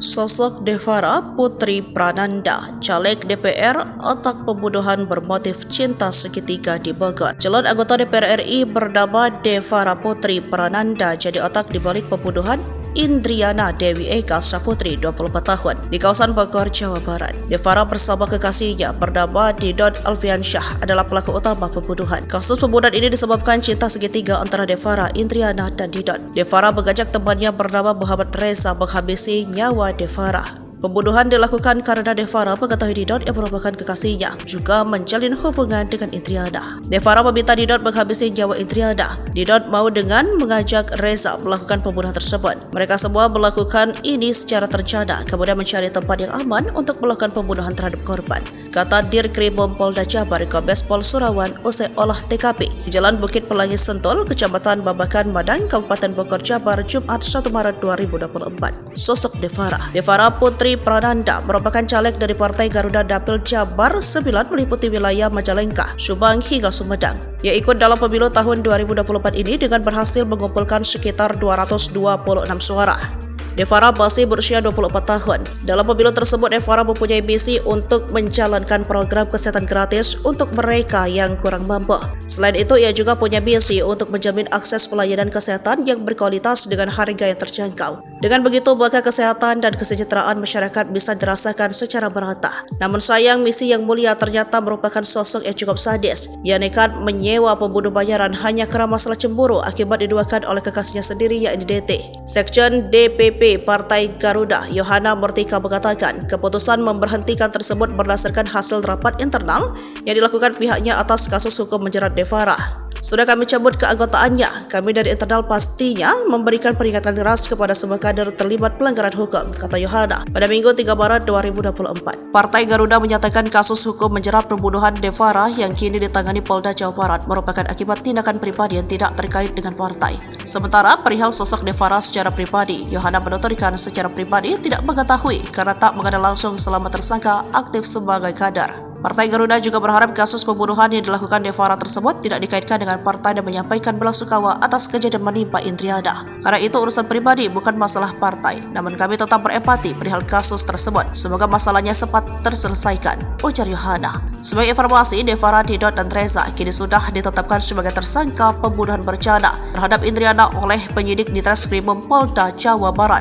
Sosok Devara Putri Prananda, caleg DPR, otak pembunuhan bermotif cinta segitiga di Bogor. Calon anggota DPR RI bernama Devara Putri Prananda jadi otak dibalik pembunuhan Indriana Dewi Eka Saputri, 24 tahun, di kawasan Bogor, Jawa Barat. Devara bersama kekasihnya bernama Didot Alfiansyah adalah pelaku utama pembunuhan. Kasus pembunuhan ini disebabkan cinta segitiga antara Devara, Indriana, dan Didot. Devara mengajak temannya bernama Muhammad Reza menghabisi nyawa Devara. Pembunuhan dilakukan karena Devara mengetahui Didot yang merupakan kekasihnya juga menjalin hubungan dengan Indriana. Devara meminta Didot menghabisi nyawa Indriana. Didot mau dengan mengajak Reza melakukan pembunuhan tersebut. Mereka semua melakukan ini secara terencana, kemudian mencari tempat yang aman untuk melakukan pembunuhan terhadap korban. Kata Dirkrimum Polda Jabar Kombes Pol Surawan usai olah TKP di Jalan Bukit Pelangi Sentul, Kecamatan Babakan Madang, Kabupaten Bogor, Jabar, Jumat 1 Maret 2024. Sosok Devara Putri Prananda merupakan caleg dari Partai Garuda Dapil Jabar 9 meliputi wilayah Majalengka, Subang hingga Sumedang. Ia ikut dalam pemilu tahun 2024 ini dengan berhasil mengumpulkan sekitar 226 suara. Devara masih berusia 24 tahun. Dalam pemilu tersebut, Devara mempunyai misi untuk menjalankan program kesehatan gratis untuk mereka yang kurang mampu. Selain itu, ia juga punya misi untuk menjamin akses pelayanan kesehatan yang berkualitas dengan harga yang terjangkau. Dengan begitu, maka kesehatan dan kesejahteraan masyarakat bisa dirasakan secara merata. Namun sayang, misi yang mulia ternyata merupakan sosok yang cukup sadis. Ia nekat menyewa pembunuh bayaran hanya karena masalah cemburu akibat diduakan oleh kekasihnya sendiri, yakni DT. Sekjen DPP Partai Garuda, Yohana Murtika, mengatakan keputusan memberhentikan tersebut berdasarkan hasil rapat internal yang dilakukan pihaknya atas kasus hukum menjerat Devara. Sudah kami cabut keanggotaannya. Kami dari internal pastinya memberikan peringatan keras kepada semua kader terlibat pelanggaran hukum, kata Yohana pada Minggu 3 Maret 2024. Partai Garuda menyatakan kasus hukum menjerat pembunuhan Devara yang kini ditangani Polda Jawa Barat merupakan akibat tindakan pribadi yang tidak terkait dengan partai. Sementara perihal sosok Devara secara pribadi, Yohana menuturkan secara pribadi tidak mengetahui karena tak mengenal langsung selama tersangka aktif sebagai kader. Partai Garuda juga berharap kasus pembunuhan yang dilakukan Devara tersebut tidak dikaitkan dengan partai dan menyampaikan belasungkawa atas kejadian menimpa Indriana. Karena itu urusan pribadi bukan masalah partai. Namun kami tetap berempati perihal kasus tersebut. Semoga masalahnya cepat terselesaikan, ujar Yohana. Sebagai informasi, Devara, Didot, dan Reza kini sudah ditetapkan sebagai tersangka pembunuhan berencana terhadap Indriana oleh penyidik di Treskrimum Polda Jawa Barat.